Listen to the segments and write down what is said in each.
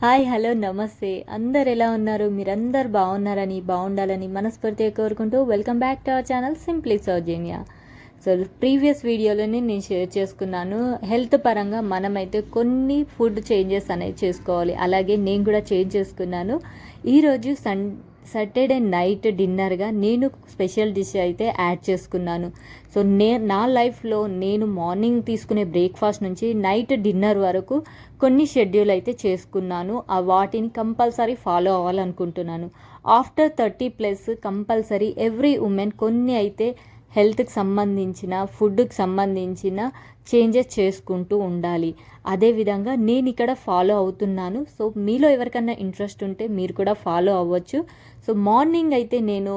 Hi hello నమస్తే. అందరు ఎలా ఉన్నారు? మీరందరు బాగుండాలని మనస్ఫూర్తిగా కోరుకుంటూ welcome back to our channel simply Soujanya. So previous వీడియోలోనే నేను షేర్ చేసుకున్నాను, హెల్త్ పరంగా మనమైతే కొన్ని ఫుడ్ చేంజెస్ అనేవి చేసుకోవాలి. అలాగే నేను కూడా చేంజ్ చేసుకున్నాను. ఈరోజు సాటర్డే నైట్ డిన్నర్గా నేను స్పెషల్ డిష్ అయితే యాడ్ చేసుకున్నాను. సో నా లైఫ్లో నేను మార్నింగ్ తీసుకునే బ్రేక్ఫాస్ట్ నుంచి నైట్ డిన్నర్ వరకు కొన్ని షెడ్యూల్ అయితే చేసుకున్నాను. వాటిని కంపల్సరీ ఫాలో అవ్వాలనుకుంటున్నాను. ఆఫ్టర్ 30+ కంపల్సరీ ఎవ్రీ ఉమెన్ కొన్ని అయితే హెల్త్కి సంబంధించిన ఫుడ్కి సంబంధించిన చేంజెస్ చేసుకుంటూ ఉండాలి. అదేవిధంగా నేను ఇక్కడ ఫాలో అవుతున్నాను. సో మీలో ఎవరికన్నా ఇంట్రెస్ట్ ఉంటే మీరు కూడా ఫాలో అవ్వచ్చు. సో మార్నింగ్ అయితే నేను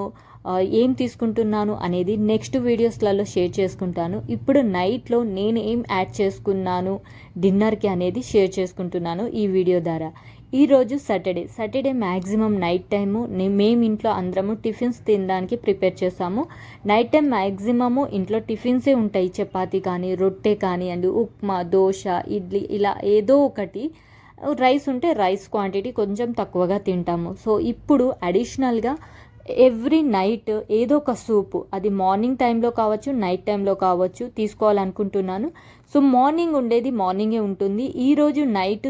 ఏం తీసుకుంటున్నాను అనేది నెక్స్ట్ వీడియోస్లలో షేర్ చేసుకుంటాను. ఇప్పుడు నైట్లో నేను ఏం యాడ్ చేసుకున్నాను డిన్నర్కి అనేది షేర్ చేసుకుంటున్నాను ఈ వీడియో ద్వారా. ఈరోజు సాటర్డే మ్యాక్సిమం నైట్ టైము మేము ఇంట్లో అందరము టిఫిన్స్ తినడానికి ప్రిపేర్ చేస్తాము. నైట్ టైం మ్యాక్సిమము ఇంట్లో టిఫిన్సే ఉంటాయి. చపాతీ కానీ రొట్టె కానీ అండ్ ఉప్మా, దోశ, ఇడ్లీ ఇలా ఏదో ఒకటి. రైస్ ఉంటే రైస్ క్వాంటిటీ కొంచెం తక్కువగా తింటాము. సో ఇప్పుడు అడిషనల్గా ఎవ్రీ నైట్ ఏదో ఒక సూపు, అది మార్నింగ్ టైంలో కావచ్చు నైట్ టైంలో కావచ్చు, తీసుకోవాలనుకుంటున్నాను. సో మార్నింగ్ ఉండేది మార్నింగే ఉంటుంది. ఈరోజు నైట్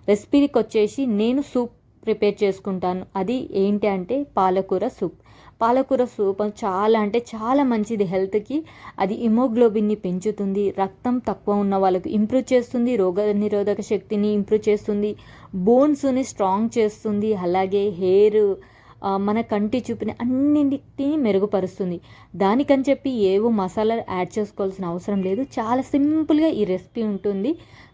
రెసిపీకి వచ్చేసి నేను సూప్ ప్రిపేర్ చేసుకుంటాను. అది ఏంటి అంటే పాలకూర సూప్. పాలకూర సూప్ చాలా అంటే చాలా మంచిది హెల్త్కి. అది హిమోగ్లోబిన్ని పెంచుతుంది, రక్తం తక్కువ ఉన్న వాళ్ళకు ఇంప్రూవ్ చేస్తుంది, రోగనిరోధక శక్తిని ఇంప్రూవ్ చేస్తుంది, బోన్స్ని స్ట్రాంగ్ చేస్తుంది, అలాగే హెయిర్, మన కంటి చూపుని అన్నింటినీ మెరుగుపరుస్తుంది. దానికని చెప్పి ఏవో మసాలాలు యాడ్ చేసుకోవాల్సిన అవసరం లేదు. చాలా సింపుల్గా ఈ రెసిపీ ఉంటుంది.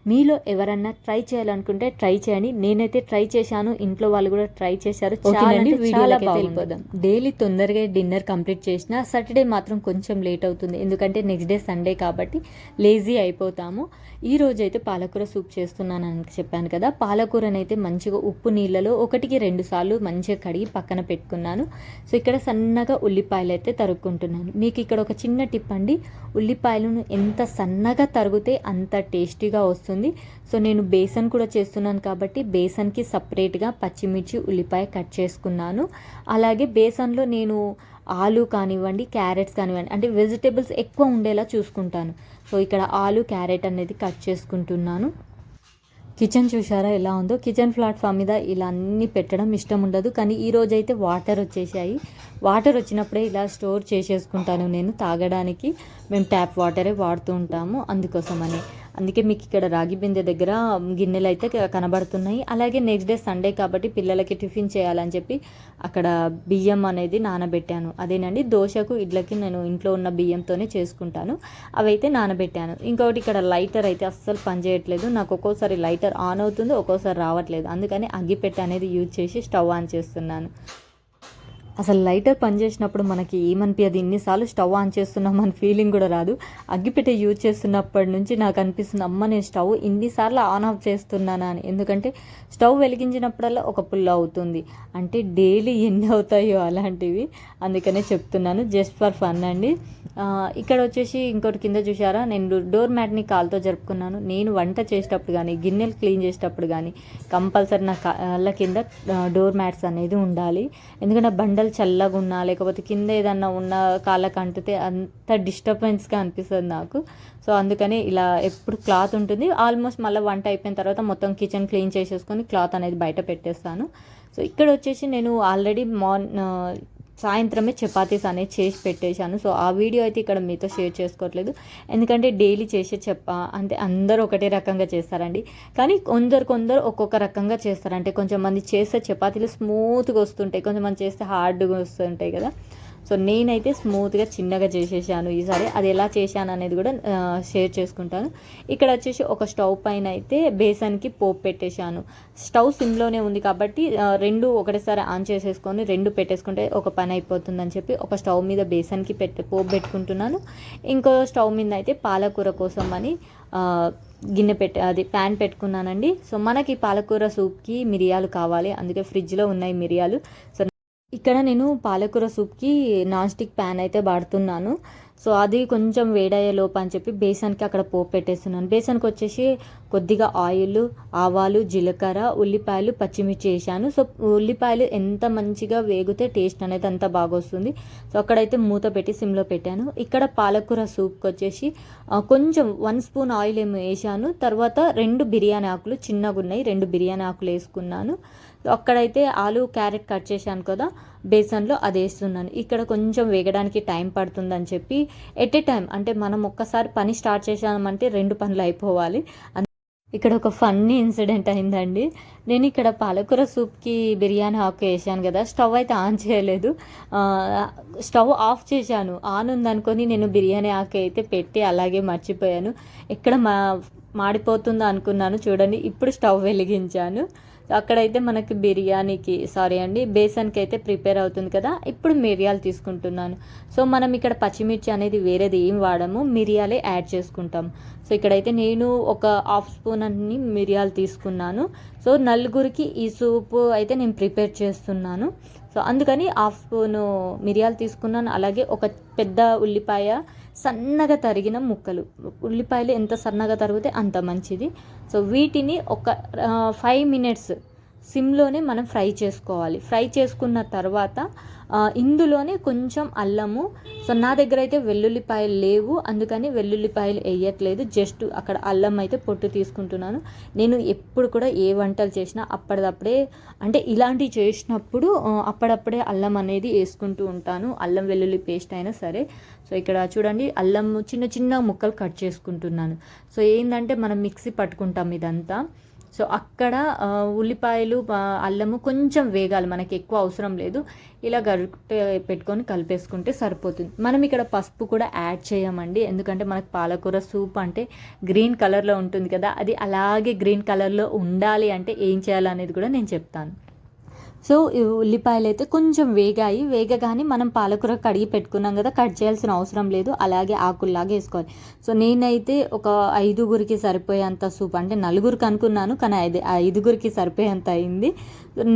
మీలో ఎవరన్నా ట్రై చేయాలనుకుంటే ట్రై చేయండి. నేనైతే ట్రై చేశాను, ఇంట్లో వాళ్ళు కూడా ట్రై చేశారు. చాలా వెళ్ళిపోదాం. డైలీ తొందరగా డిన్నర్ కంప్లీట్ చేసిన సాటర్డే మాత్రం కొంచెం లేట్ అవుతుంది, ఎందుకంటే నెక్స్ట్ డే సండే కాబట్టి లేజీ అయిపోతాము. ఈ రోజు అయితే పాలకూర సూప్ చేస్తున్నాను అని చెప్పాను కదా. పాలకూరనైతే మంచిగా ఉప్పు నీళ్ళలో 1-2 సార్లు మంచిగా కడిగి పక్కన పెట్టుకున్నాను. సో ఇక్కడ సన్నగా ఉల్లిపాయలు అయితే తరుక్కుంటున్నాను. మీకు ఇక్కడ ఒక చిన్న టిప్ అండి, ఉల్లిపాయలను ఎంత సన్నగా తరిగితే అంత టేస్టీగా వస్తుంది. సో నేను బేసన్ కూడా చేస్తున్నాను కాబట్టి బేసన్కి సపరేట్గా పచ్చిమిర్చి, ఉల్లిపాయ కట్ చేసుకున్నాను. అలాగే బేసన్లో నేను ఆలు కానివ్వండి, క్యారెట్స్ కానివ్వండి, అంటే వెజిటేబుల్స్ ఎక్కువ ఉండేలా చూసుకుంటాను. సో ఇక్కడ ఆలు, క్యారెట్ అనేది కట్ చేసుకుంటున్నాను. కిచెన్ చూసారా ఎలా ఉందో. కిచెన్ ప్లాట్ఫామ్ మీద ఇలా అన్నీ పెట్టడం ఇష్టం ఉండదు, కానీ ఈరోజు అయితే వాటర్ వచ్చేసాయి. వాటర్ వచ్చినప్పుడే ఇలా స్టోర్ చేసేసుకుంటాను నేను తాగడానికి. మేము ట్యాప్ వాటరే వాడుతూ ఉంటాము, అందుకే మీకు ఇక్కడ రాగి బిందె దగ్గర గిన్నెలు అయితే కనబడుతున్నాయి. అలాగే నెక్స్ట్ డే సండే కాబట్టి పిల్లలకి టిఫిన్ చేయాలని చెప్పి అక్కడ బియ్యం అనేది నానబెట్టాను. అదేనండి, దోశకు ఇడ్లకి నేను ఇంట్లో ఉన్న బియ్యంతోనే చేసుకుంటాను. అవైతే నానబెట్టాను. ఇంకొకటి ఇక్కడ లైటర్ అయితే అస్సలు పనిచేయట్లేదు. నాకు ఒక్కోసారి లైటర్ ఆన్ అవుతుంది, ఒక్కోసారి రావట్లేదు. అందుకని అగ్గిపెట్టె అనేది యూజ్ చేసి స్టవ్ ఆన్ చేస్తున్నాను. అసలు లైటర్ పనిచేసినప్పుడు మనకి ఏమనిపించదు, ఇన్నిసార్లు స్టవ్ ఆన్ చేస్తున్నాం అని ఫీలింగ్ కూడా రాదు. అగ్గిపెట్టె యూజ్ చేస్తున్నప్పటి నుంచి నాకు అనిపిస్తుంది, అమ్మ నేను స్టవ్ ఇన్నిసార్లు ఆన్ ఆఫ్ చేస్తున్నానా అని. ఎందుకంటే స్టవ్ వెలిగించినప్పుడల్లా ఒక పుల్ల అవుతుంది, అంటే డైలీ ఎన్ని అవుతాయో అలాంటివి. అందుకనే చెప్తున్నాను, జస్ట్ ఫర్ ఫన్ అండి. ఇక్కడ వచ్చేసి ఇంకోటి కింద చూసారా, నేను డోర్ మ్యాట్ని కాలుతో జరుపుకున్నాను. నేను వంట చేసేటప్పుడు కానీ గిన్నెలు క్లీన్ చేసేటప్పుడు కానీ కంపల్సరీ నా కాళ్ళ కింద డోర్ మ్యాట్స్ అనేది ఉండాలి. ఎందుకంటే బండలు చల్లగా ఉన్నా లేకపోతే కింద ఏదన్నా ఉన్న కాళ్ళకు అంటితే అంత డిస్టర్బెన్స్గా అనిపిస్తుంది నాకు. సో అందుకని ఇలా ఎప్పుడు క్లాత్ ఉంటుంది. ఆల్మోస్ట్ మళ్ళీ వంట అయిపోయిన తర్వాత మొత్తం కిచెన్ క్లీన్ చేసేసుకొని క్లాత్ అనేది బయట పెట్టేస్తాను. సో ఇక్కడ వచ్చేసి నేను ఆల్రెడీ సాయంత్రమే చపాతీస్ అనేది చేసి పెట్టేశాను. సో ఆ వీడియో అయితే ఇక్కడ మీతో షేర్ చేసుకోవట్లేదు, ఎందుకంటే డైలీ చేసే అంటే అందరూ ఒకటే రకంగా చేస్తారండి. కానీ కొందరు ఒక్కొక్క రకంగా చేస్తారు. అంటే కొంచెం మంది చేస్తే చపాతీలు స్మూత్గా వస్తుంటాయి, కొంచెం చేస్తే హార్డ్గా వస్తుంటాయి కదా. సో నేనైతే స్మూత్గా చిన్నగా చేసేసాను ఈసారి. అది ఎలా చేశాను అనేది కూడా షేర్ చేసుకుంటాను. ఇక్కడ వచ్చేసి ఒక స్టవ్ పైన అయితే బేసన్కి పోపు పెట్టేశాను. స్టవ్ సిమ్లోనే ఉంది కాబట్టి రెండు ఒకటేసారి ఆన్ చేసేసుకొని రెండు పెట్టేసుకుంటే ఒక పని అయిపోతుందని చెప్పి ఒక స్టవ్ మీద బేసన్కి పోపు పెట్టుకుంటున్నాను. ఇంకో స్టవ్ మీద అయితే పాలకూర కోసం అని ప్యాన్ పెట్టుకున్నానండి. సో మనకి పాలకూర సూప్కి మిరియాలు కావాలి, అందుకే ఫ్రిడ్జ్లో ఉన్నాయి మిరియాలు. సో ఇక్కడ నేను పాలకూర సూప్కి నాన్ స్టిక్ ప్యాన్ అయితే వాడుతున్నాను. సో అది కొంచెం వేడయ్యే లోపు అని చెప్పి బేసన్కి అక్కడ పోపు పెట్టేస్తున్నాను. బేసన్కి వచ్చేసి కొద్దిగా ఆయిల్, ఆవాలు, జీలకర్ర, ఉల్లిపాయలు, పచ్చిమిర్చి వేసాను. సో ఉల్లిపాయలు ఎంత మంచిగా వేగితే టేస్ట్ అనేది అంత బాగా వస్తుంది. సో అక్కడైతే మూత పెట్టి సిమ్లో పెట్టాను. ఇక్కడ పాలకూర సూప్కి వచ్చేసి కొంచెం 1 స్పూన్ ఆయిల్ ఏమో వేసాను. తర్వాత 2 బిర్యానీ ఆకులు చిన్నగా ఉన్నాయి, 2 బిర్యానీ ఆకులు వేసుకున్నాను. అక్కడైతే ఆలు క్యారెట్ కట్ చేశాను కదా బేసన్లో, అది వేస్తున్నాను. ఇక్కడ కొంచెం వేగడానికి టైం పడుతుందని చెప్పి ఎట్ ఏ టైం అంటే మనం ఒక్కసారి పని స్టార్ట్ చేసామంటే 2 పనులు అయిపోవాలి. ఇక్కడ ఒక ఫన్నీ ఇన్సిడెంట్ అయిందండి. నేను ఇక్కడ పాలకూర సూప్కి బిర్యానీ ఆకు వేసాను కదా, స్టవ్ అయితే ఆన్ చేయలేదు, స్టవ్ ఆఫ్ చేశాను. ఆన్ ఉందనుకొని నేను బిర్యానీ ఆకు అయితే పెట్టి అలాగే మర్చిపోయాను. ఎక్కడ మాడిపోతుందో అనుకున్నాను. చూడండి ఇప్పుడు స్టవ్ వెలిగించాను. అక్కడైతే మనకి బిర్యానీకి బేసన్కి అయితే ప్రిపేర్ అవుతుంది కదా. ఇప్పుడు మిరియాలు తీసుకుంటున్నాను. సో మనం ఇక్కడ పచ్చిమిర్చి అనేది వేరేది ఏం వాడము, మిరియాలే యాడ్ చేసుకుంటాం. సో ఇక్కడైతే నేను ఒక 1/2 స్పూన్ అన్ని మిరియాలు తీసుకున్నాను. సో నలుగురికి ఈ సూపు అయితే నేను ప్రిపేర్ చేస్తున్నాను. సో అందుకని 1/2 స్పూను మిరియాలు తీసుకున్నాను. అలాగే ఒక పెద్ద ఉల్లిపాయ సన్నగా తరిగిన ముక్కలు. ఉల్లిపాయలు ఎంత సన్నగా తరిగితే అంత మంచిది. సో వీటిని ఒక 5 మినిట్స్ సిమ్లోనే మనం ఫ్రై చేసుకోవాలి. ఫ్రై చేసుకున్న తర్వాత ఇందులోనే కొంచెం అల్లము. సో నా దగ్గర అయితే వెల్లుల్లిపాయలు లేవు, అందుకని వెల్లుల్లిపాయలు వేయట్లేదు. జస్ట్ అక్కడ అల్లం అయితే పొట్టు తీసుకుంటున్నాను. నేను ఎప్పుడు కూడా ఏ వంటలు చేసినా అప్పటిదప్పుడే అంటే ఇలాంటివి చేసినప్పుడు అప్పుడప్పుడే అల్లం అనేది వేసుకుంటూ ఉంటాను, అల్లం వెల్లుల్లి పేస్ట్ అయినా సరే. సో ఇక్కడ చూడండి అల్లం చిన్న చిన్న ముక్కలు కట్ చేసుకుంటున్నాను. సో ఏంటంటే మనం మిక్సీ పట్టుకుంటాం ఇదంతా. సో అక్కడ ఉల్లిపాయలు, అల్లము కొంచెం వేగాలి, మనకి ఎక్కువ అవసరం లేదు. ఇలా గరిటె పెట్టుకొని కలిపేసుకుంటే సరిపోతుంది. మనం ఇక్కడ పసుపు కూడా యాడ్ చేయమండి, ఎందుకంటే మనకు పాలకూర సూప్ అంటే గ్రీన్ కలర్లో ఉంటుంది కదా, అది అలాగే గ్రీన్ కలర్లో ఉండాలి అంటే ఏం చేయాలనేది కూడా నేను చెప్తాను. సో ఉల్లిపాయలు అయితే కొంచెం వేగగానే మనం పాలకూర కడిగి పెట్టుకున్నాం కదా, కట్ చేయాల్సిన అవసరం లేదు, అలాగే ఆకుల్లాగా వేసుకోవాలి. సో నేనైతే ఒక 5గురికి సరిపోయేంత సూప్, అంటే 4గురికి అనుకున్నాను కానీ 5గురికి సరిపోయేంత అయింది.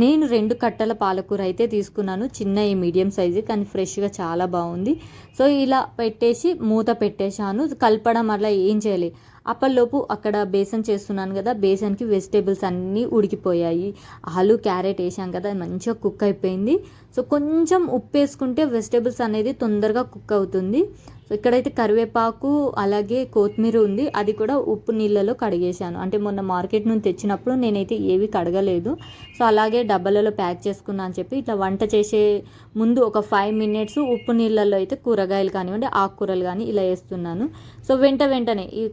నేను 2 కట్టల పాలకూర అయితే తీసుకున్నాను, చిన్న మీడియం సైజు, కానీ ఫ్రెష్గా చాలా బాగుంది. సో ఇలా పెట్టేసి మూత పెట్టేశాను. కలపడం అలా ఏం చేయాలి. అప్పటిలోపు అక్కడ బేసన్ చేస్తున్నాను కదా, బేసన్కి వెజిటేబుల్స్ అన్నీ ఉడికిపోయాయి. ఆలు క్యారెట్ వేసాం కదా, మంచిగా కుక్ అయిపోయింది. సో కొంచెం ఉప్పు వేసుకుంటే వెజిటేబుల్స్ అనేది తొందరగా కుక్ అవుతుంది. సో ఇక్కడైతే కరివేపాకు అలాగే కొత్తిమీర ఉంది, అది కూడా ఉప్పు నీళ్ళలో కడిగేశాను. అంటే మొన్న మార్కెట్ నుండి తెచ్చినప్పుడు నేనైతే ఏవి కడగలేదు. సో అలాగే డబ్బాలలో ప్యాక్ చేసుకున్నా అని చెప్పి ఇట్లా వంట చేసే ముందు ఒక 5 మినిట్స్ ఉప్పు నీళ్ళల్లో అయితే కూరగాయలు కానివ్వండి ఆకుకూరలు కానీ ఇలా వేస్తున్నాను. సో వెంటనే ఈ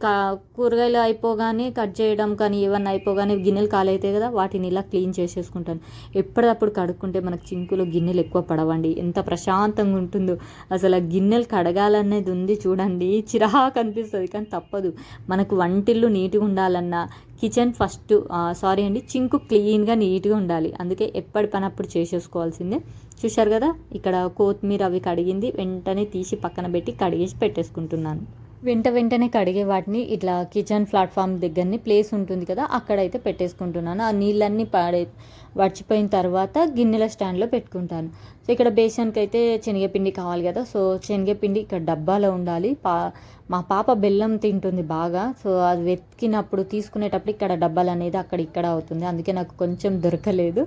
కూరగాయలు అయిపోగానే కట్ చేయడం కానీ ఏమన్నా అయిపోగానే గిన్నెలు ఖాళీ అవుతాయి కదా, వాటిని ఇలా క్లీన్ చేసేసుకుంటాను. ఎప్పటికప్పుడు కడుక్కుంటే మనకు చింకులు గిన్నెలు ఎక్కువ పడవండి, ఎంత ప్రశాంతంగా ఉంటుందో. అసలు ఆ గిన్నెలు కడగాలనేది ఉంది చూడండి, చిరాకు అనిపిస్తుంది కానీ తప్పదు. మనకు వంటిల్లు నీట్గా ఉండాలన్నా కిచెన్ ఫస్ట్ చింకు క్లీన్గా నీట్గా ఉండాలి. అందుకే ఎప్పటి పని అప్పుడు చేసేసుకోవాల్సిందే. చూశారు కదా, ఇక్కడ కొత్తిమీర అవి కడిగింది, వెంటనే తీసి పక్కన పెట్టి కడిగేసి పెట్టేసుకుంటున్నాను. వెంటనే కడిగే వాటిని ఇట్లా కిచెన్ ప్లాట్ఫామ్ దగ్గరని ప్లేస్ ఉంటుంది కదా, అక్కడైతే పెట్టేసుకుంటున్నాను. ఆ నీళ్ళన్నీ వడిచిపోయిన తర్వాత గిన్నెల స్టాండ్లో పెట్టుకుంటాను. సో ఇక్కడ బేసన్కి అయితే శనగపిండి కావాలి కదా, సో శనగపిండి ఇక్కడ డబ్బాలో ఉండాలి. మా పాప బెల్లం తింటుంది బాగా, సో అది వెతికినప్పుడు తీసుకునేటప్పుడు ఇక్కడ డబ్బాలు అనేది అక్కడ ఇక్కడ అవుతుంది, అందుకే నాకు కొంచెం దొరకలేదు.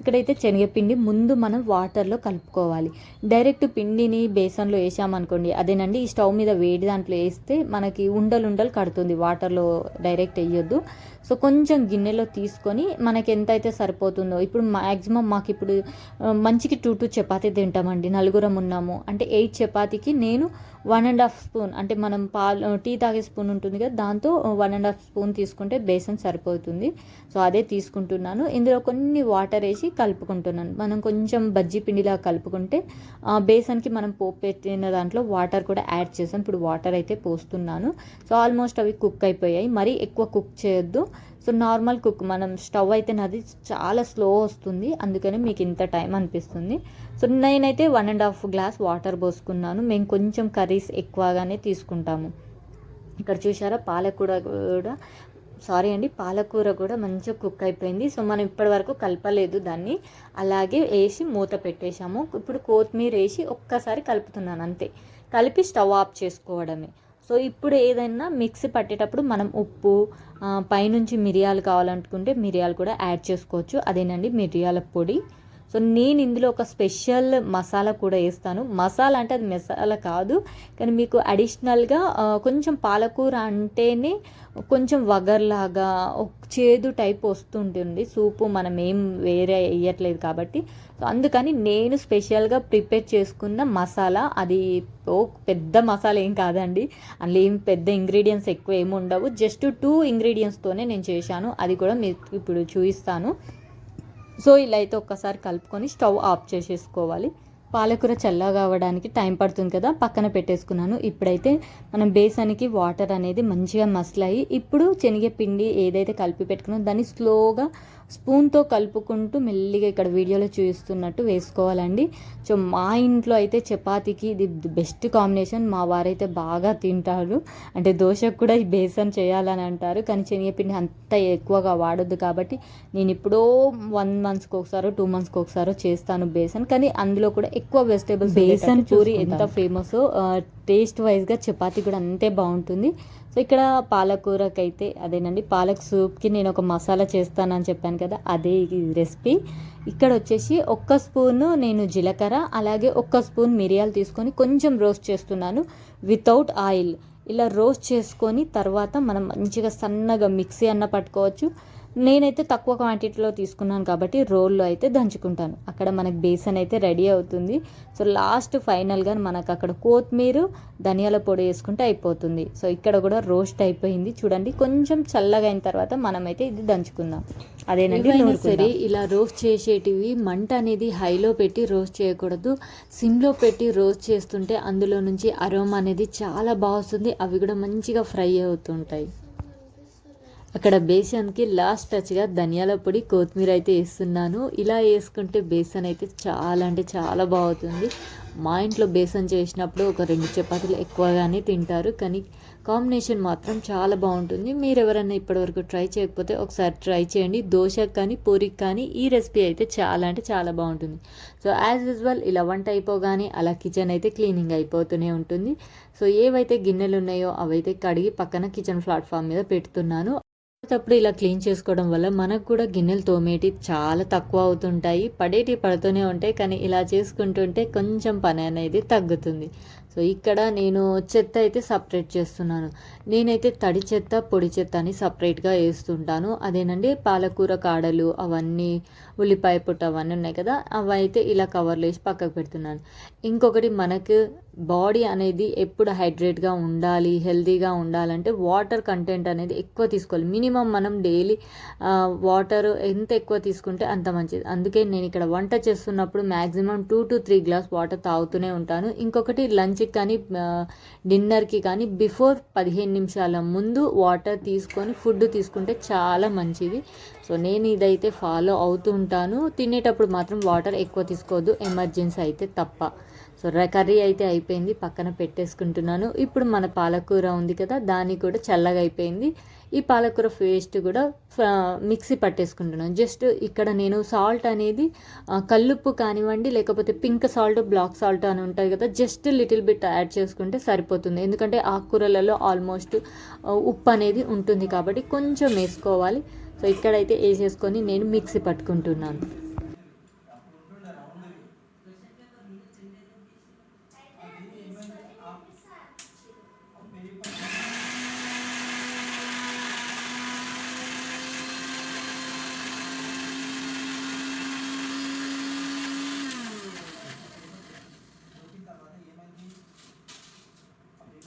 ఇక్కడైతే శనగపిండి ముందు మనం వాటర్లో కలుపుకోవాలి. డైరెక్ట్ పిండిని బేసన్లో వేసామనుకోండి, అదేనండి ఈ స్టవ్ మీద వేడి దాంట్లో వేస్తే మనకి ఉండలు కడుతుంది, వాటర్లో డైరెక్ట్ వేయొద్దు. సో కొంచెం గిన్నెలో తీసుకొని మనకి ఎంతైతే సరిపోతుందో, ఇప్పుడు మ్యాక్సిమం మాకు ఇప్పుడు మంచికి 2 చపాతీ తింటామండి, 4గురం ఉన్నాము అంటే 8 చపాతీకి నేను 1.5 స్పూన్, అంటే మనం టీ తాగే స్పూన్ ఉంటుంది కదా, దాంతో 1.5 స్పూన్ తీసుకుంటే బేసన్ సరిపోతుంది. సో అదే తీసుకుంటున్నాను. ఇందులో కొన్ని వాటర్ వేసి కలుపుకుంటున్నాను. మనం కొంచెం బజ్జీ పిండిలా కలుపుకుంటే బేసన్కి మనం పోపు పెట్టిన దాంట్లో వాటర్ కూడా యాడ్ చేసాం. ఇప్పుడు వాటర్ అయితే పోస్తున్నాను. సో ఆల్మోస్ట్ అవి కుక్ అయిపోయాయి, మరీ ఎక్కువ కుక్ చేయొద్దు. సో నార్మల్ కుక్, మనం స్టవ్ అయితే నాది చాలా స్లో వస్తుంది, అందుకని మీకు ఇంత టైం అనిపిస్తుంది. సో నేనైతే 1.5 గ్లాస్ వాటర్ పోసుకున్నాను. మేము కొంచెం కర్రీస్ ఎక్కువగానే తీసుకుంటాము. ఇక్కడ చూసారా పాలకూర కూడా మంచిగా కుక్ అయిపోయింది. సో మనం ఇప్పటి వరకు కలపలేదు దాన్ని, అలాగే వేసి మూత పెట్టేశాము. ఇప్పుడు కొత్తిమీర వేసి ఒక్కసారి కలుపుతున్నాను అంతే, కలిపి స్టవ్ ఆఫ్ చేసుకోవడమే. సో ఇప్పుడు ఏదైనా మిక్సీ పట్టేటప్పుడు మనం ఉప్పు, పైనుంచి మిరియాలు కావాలనుకుంటే మిరియాలు కూడా యాడ్ చేసుకోవచ్చు. అదేనండి మిరియాల పొడి. సో నేను ఇందులో ఒక స్పెషల్ మసాలా కూడా వేస్తాను. మసాలా అంటే అది మసాలా కాదు, కానీ మీకు అడిషనల్గా కొంచెం పాలకూర అంటేనే కొంచెం వగర్లాగా చేదు టైప్ వస్తుంటుంది సూపు, మనం ఏం వేరే వేయట్లేదు కాబట్టి. సో అందుకని నేను స్పెషల్గా ప్రిపేర్ చేసుకున్న మసాలా అది. ఓ పెద్ద మసాలా ఏం కాదండి, అందులో ఏం పెద్ద ఇంగ్రీడియంట్స్ ఎక్కువ ఏమి ఉండవు. జస్ట్ 2 ఇంగ్రీడియంట్స్తోనే నేను చేశాను, అది కూడా మీకు ఇప్పుడు చూపిస్తాను. సో ఇలా అయితే ఒక్కసారి కలుపుకొని స్టవ్ ఆఫ్ చేసేసుకోవాలి. పాలకూర చల్లగా అవ్వడానికి టైం పడుతుంది కదా, పక్కన పెట్టేసుకున్నాను. ఇప్పుడైతే మనం బేసన్కి వాటర్ అనేది మంచిగా మసలాయి, ఇప్పుడు శనగపిండి ఏదైతే కలిపి పెట్టుకున్నామో దాన్ని స్లోగా స్పూన్తో కలుపుకుంటూ మెల్లిగా ఇక్కడ వీడియోలో చూపిస్తున్నట్టు వేసుకోవాలండి. సో మా ఇంట్లో అయితే చపాతీకి ఇది బెస్ట్ కాంబినేషన్. మా వారైతే బాగా తింటారు, అంటే దోశకు కూడా ఈ బేసన్ చేయాలని అంటారు, కానీ శనగపిండి అంత ఎక్కువగా వాడొద్దు కాబట్టి నేను ఇప్పుడో 1 మంత్స్కి ఒకసారో 2 మంత్స్కి ఒకసారో చేస్తాను బేసన్. కానీ అందులో కూడా ఎక్కువ వెజిటేబుల్స్. బేసన్ పూరి ఎంత ఫేమస్, టేస్ట్ వైజ్గా చపాతీ కూడా అంతే బాగుంటుంది. సో ఇక్కడ పాలకూరకైతే అదేనండి, పాలక్ సూప్కి నేను ఒక మసాలా చేస్తానని చెప్పాను కదా, అదే ఈ రెసిపీ. ఇక్కడ వచ్చేసి 1 స్పూను నేను జీలకర్ర, అలాగే 1 స్పూన్ మిరియాలు తీసుకొని కొంచెం రోస్ట్ చేస్తున్నాను వితౌట్ ఆయిల్. ఇలా రోస్ట్ చేసుకొని తర్వాత మనం మంచిగా సన్నగా మిక్సీ అన్న పట్టుకోవచ్చు. నేనైతే తక్కువ క్వాంటిటీలో తీసుకున్నాను కాబట్టి రోల్లో అయితే దంచుకుంటాను. అక్కడ మనకు బేసన్ అయితే రెడీ అవుతుంది. సో లాస్ట్ ఫైనల్గా మనకు అక్కడ కొత్తిమీర, ధనియాల పొడి వేసుకుంటే అయిపోతుంది. సో ఇక్కడ కూడా రోస్ట్ అయిపోయింది చూడండి. కొంచెం చల్లగా అయిన తర్వాత మనమైతే ఇది దంచుకుందాం. అదేనండి, సరే ఇలా రోస్ట్ చేసేటివి మంట అనేది హైలో పెట్టి రోస్ట్ చేయకూడదు, సిమ్లో పెట్టి రోస్ట్ చేస్తుంటే అందులో నుంచి అరోమా అనేది చాలా బాగా వస్తుంది. అవి కూడా మంచిగా ఫ్రై అవుతుంటాయి. అక్కడ బేసన్కి లాస్ట్ టచ్గా ధనియాల పొడి, కొత్తిమీర అయితే వేస్తున్నాను. ఇలా వేసుకుంటే బేసన్ అయితే చాలా అంటే చాలా బాగుంటుంది. మా ఇంట్లో బేసన్ చేసినప్పుడు ఒక 2 చపాతీలు ఎక్కువగానే తింటారు, కానీ కాంబినేషన్ మాత్రం చాలా బాగుంటుంది. మీరు ఎవరైనా ఇప్పటివరకు ట్రై చేయకపోతే ఒకసారి ట్రై చేయండి. దోశకు కానీ పూరికి కానీ ఈ రెసిపీ అయితే చాలా అంటే చాలా బాగుంటుంది. సో యాజ్ యూజువల్ ఇలా వంట అయిపోగానే అలా కిచెన్ అయితే క్లీనింగ్ అయిపోతూనే ఉంటుంది. సో ఏవైతే గిన్నెలు ఉన్నాయో అవైతే కడిగి పక్కన కిచెన్ ప్లాట్ఫామ్ మీద పెడుతున్నాను. అప్పుడు ఇలా క్లీన్ చేసుకోవడం వల్ల మనకు కూడా గిన్నెలు తోమేటి చాలా తక్కువ అవుతుంటాయి, పడేటి పడుతూనే ఉంటాయి, కానీ ఇలా చేసుకుంటుంటే కొంచెం పని అనేది తగ్గుతుంది. సో ఇక్కడ నేను చెత్త అయితే సపరేట్ చేస్తున్నాను. నేనైతే తడి చెత్త, పొడి చెత్త అని సపరేట్గా వేస్తుంటాను. అదేనండి, పాలకూర కాడలు అవన్నీ, ఉల్లిపాయ పుట్ట అవన్నీ ఉన్నాయి కదా, అవి అయితే ఇలా కవర్లు వేసి పక్కకు పెడుతున్నాను. ఇంకొకటి, మనకు బాడీ అనేది ఎప్పుడు హైడ్రేట్గా ఉండాలి, హెల్తీగా ఉండాలంటే వాటర్ కంటెంట్ అనేది ఎక్కువ తీసుకోవాలి. మినిమం మనం డైలీ వాటర్ ఎంత ఎక్కువ తీసుకుంటే అంత మంచిది. అందుకే నేను ఇక్కడ వంట చేస్తున్నప్పుడు మ్యాక్సిమం 2 to 3 గ్లాస్ వాటర్ తాగుతూనే ఉంటాను. ఇంకొకటి, లంచ్కి కానీ డిన్నర్కి కానీ బిఫోర్ 15 నిమిషాల ముందు వాటర్ తీసుకొని ఫుడ్ తీసుకుంటే చాలా మంచిది. సో నేను ఇదైతే ఫాలో అవుతూ ఉంటాను. తినేటప్పుడు మాత్రం వాటర్ ఎక్కువ తీసుకోవద్దు, ఎమర్జెన్సీ అయితే తప్ప. సో కర్రీ అయితే అయిపోయింది, పక్కన పెట్టేసుకుంటున్నాను. ఇప్పుడు మన పాలకూర ఉంది కదా, దాన్ని కూడా చల్లగా అయిపోయింది. ఈ పాలకూర పేస్ట్ కూడా మిక్సీ పట్టేసుకుంటున్నాను. జస్ట్ ఇక్కడ నేను సాల్ట్ అనేది కల్లుప్పు కానివ్వండి, లేకపోతే పింక్ సాల్ట్, బ్లాక్ సాల్ట్ అని ఉంటుంది కదా, జస్ట్ లిటిల్ బిట్ యాడ్ చేసుకుంటే సరిపోతుంది. ఎందుకంటే ఆకుకూరలలో ఆల్మోస్ట్ ఉప్పు అనేది ఉంటుంది కాబట్టి కొంచెం వేసుకోవాలి. సో ఇక్కడైతే వేసేసుకొని నేను మిక్సీ పట్టుకుంటున్నాను.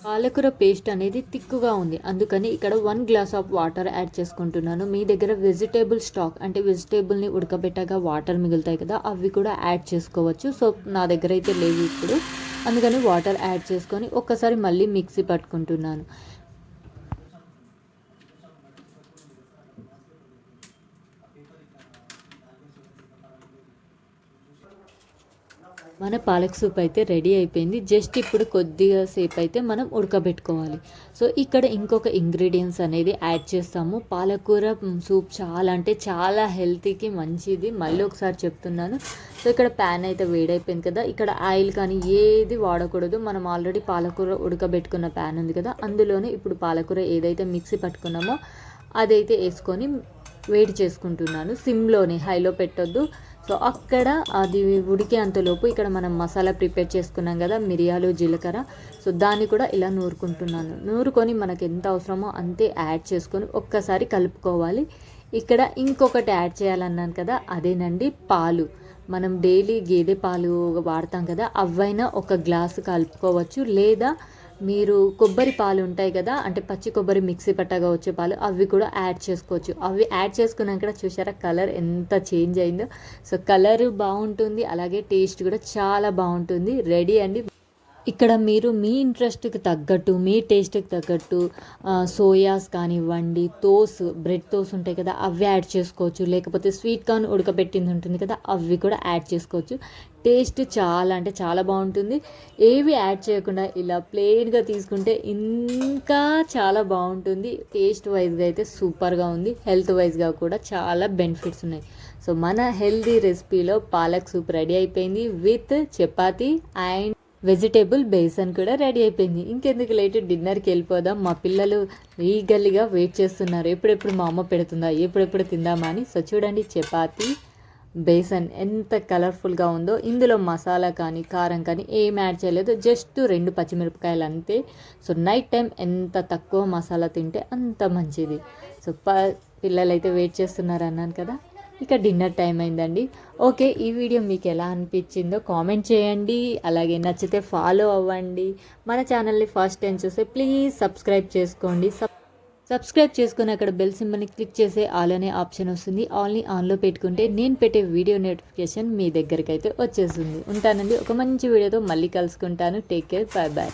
పాలకూర పేస్ట్ అనేది తిక్కుగా ఉంది, అందుకని ఇక్కడ 1 గ్లాస్ ఆఫ్ వాటర్ యాడ్ చేసుకుంటున్నాను. మీ దగ్గర వెజిటేబుల్ స్టాక్ అంటే వెజిటేబుల్ని ఉడకబెట్టాక వాటర్ మిగులుతాయి కదా, అవి కూడా యాడ్ చేసుకోవచ్చు. సో నా దగ్గర అయితే లేవు ఇప్పుడు, అందుకని వాటర్ యాడ్ చేసుకొని ఒక్కసారి మళ్ళీ మిక్సీ పట్టుకుంటున్నాను. మన పాలక్ సూప్ అయితే రెడీ అయిపోయింది. జస్ట్ ఇప్పుడు కొద్దిగా సేపు అయితే మనం ఉడకబెట్టుకోవాలి. సో ఇక్కడ ఇంకొక ఇంగ్రీడియంట్స్ అనేది యాడ్ చేస్తాము. పాలకూర సూప్ చాలా అంటే చాలా హెల్తీకి మంచిది. మళ్ళీ ఒకసారి చెప్తున్నాను. సో ఇక్కడ ప్యాన్ అయితే వేడైపోయింది కదా, ఇక్కడ ఆయిల్ కానీ ఏది వాడకూడదు. మనం ఆల్రెడీ పాలకూర ఉడకబెట్టుకున్న ప్యాన్ ఉంది కదా, అందులోనే ఇప్పుడు పాలకూర ఏదైతే మిక్సీ పట్టుకున్నామో అదైతే వేసుకొని వేడి చేసుకుంటున్నాను. సిమ్లోనే, హైలో పెట్టొద్దు. సో అక్కడ అది ఉడికే అంతలోపు ఇక్కడ మనం మసాలా ప్రిపేర్ చేసుకున్నాం కదా, మిరియాలు జీలకర్ర. సో దాన్ని కూడా ఇలా నూరుకొని మనకు ఎంత అవసరమో అంతే యాడ్ చేసుకొని ఒక్కసారి కలుపుకోవాలి. ఇక్కడ ఇంకొకటి యాడ్ చేయాలన్నాను కదా, అదేనండి పాలు. మనం డైలీ గేదె పాలు వాడతాం కదా, అవైనా ఒక గ్లాసు కలుపుకోవచ్చు. లేదా మీరు కొబ్బరి పాలు ఉంటాయి కదా, అంటే పచ్చి కొబ్బరి మిక్సీ పట్టగా వచ్చే పాలు, అవి కూడా యాడ్ చేసుకోవచ్చు. అవి యాడ్ చేసుకున్నాక చూసారా కలర్ ఎంత చేంజ్ అయిందో. సో కలర్ బాగుంటుంది, అలాగే టేస్ట్ కూడా చాలా బాగుంటుంది. రెడీ అండి. ఇక్కడ మీరు మీ ఇంట్రెస్ట్కి తగ్గట్టు, మీ టేస్ట్కి తగ్గట్టు సోయాస్ కానివ్వండి, బ్రెడ్ తోస్ ఉంటాయి కదా, అవి యాడ్ చేసుకోవచ్చు. లేకపోతే స్వీట్ కార్న్ ఉడకబెట్టింది ఉంటుంది కదా, అవి కూడా యాడ్ చేసుకోవచ్చు. టేస్ట్ చాలా అంటే చాలా బాగుంటుంది. ఏవి యాడ్ చేయకుండా ఇలా ప్లెయిన్గా తీసుకుంటే ఇంకా చాలా బాగుంటుంది. టేస్ట్ వైజ్గా అయితే సూపర్గా ఉంది. హెల్త్ వైజ్గా కూడా చాలా బెనిఫిట్స్ ఉన్నాయి. సో మన హెల్తీ రెసిపీలో పాలక్ సూప్ రెడీ అయిపోయింది with chapati and vegetable besan కూడా రెడీ అయిపోయింది. ఇంకెందుకు లేట్, డిన్నర్కి వెళ్ళిపోదాం. మా పిల్లలు ఈగల్గా వెయిట్ చేస్తున్నారు, ఎప్పుడెప్పుడు మా అమ్మ పెడుతుందా, ఎప్పుడెప్పుడు తిందామా అని. సో చూడండి, చపాతీ బేసన్ ఎంత కలర్ఫుల్గా ఉందో. ఇందులో మసాలా కానీ కారం కానీ ఏం యాడ్ చేయలేదు, జస్ట్ 2 పచ్చిమిరపకాయలు అంతే. సో నైట్ టైం ఎంత తక్కువ మసాలా తింటే అంత మంచిది. సో పిల్లలైతే వెయిట్ చేస్తున్నారు అన్నాను కదా, ఇక డిన్నర్ టైం అయిందండి. ఓకే, ఈ వీడియో మీకు ఎలా అనిపించిందో కామెంట్ చేయండి. అలాగే నచ్చితే ఫాలో అవ్వండి. మన ఛానల్ని ఫస్ట్ టైం చూస్తే ప్లీజ్ సబ్స్క్రైబ్ చేసుకోండి. సబ్స్క్రైబ్ చేసుకుని అక్కడ బెల్ సింబల్ని క్లిక్ చేసే ఆల్ అనే ఆప్షన్ వస్తుంది. ఆల్ని ఆన్లో పెట్టుకుంటే నేను పెట్టే వీడియో నోటిఫికేషన్ మీ దగ్గరికి అయితే వచ్చేస్తుంది. ఉంటానండి, ఒక మంచి వీడియోతో మళ్ళీ కలుసుకుంటాను. Take care, bye bye.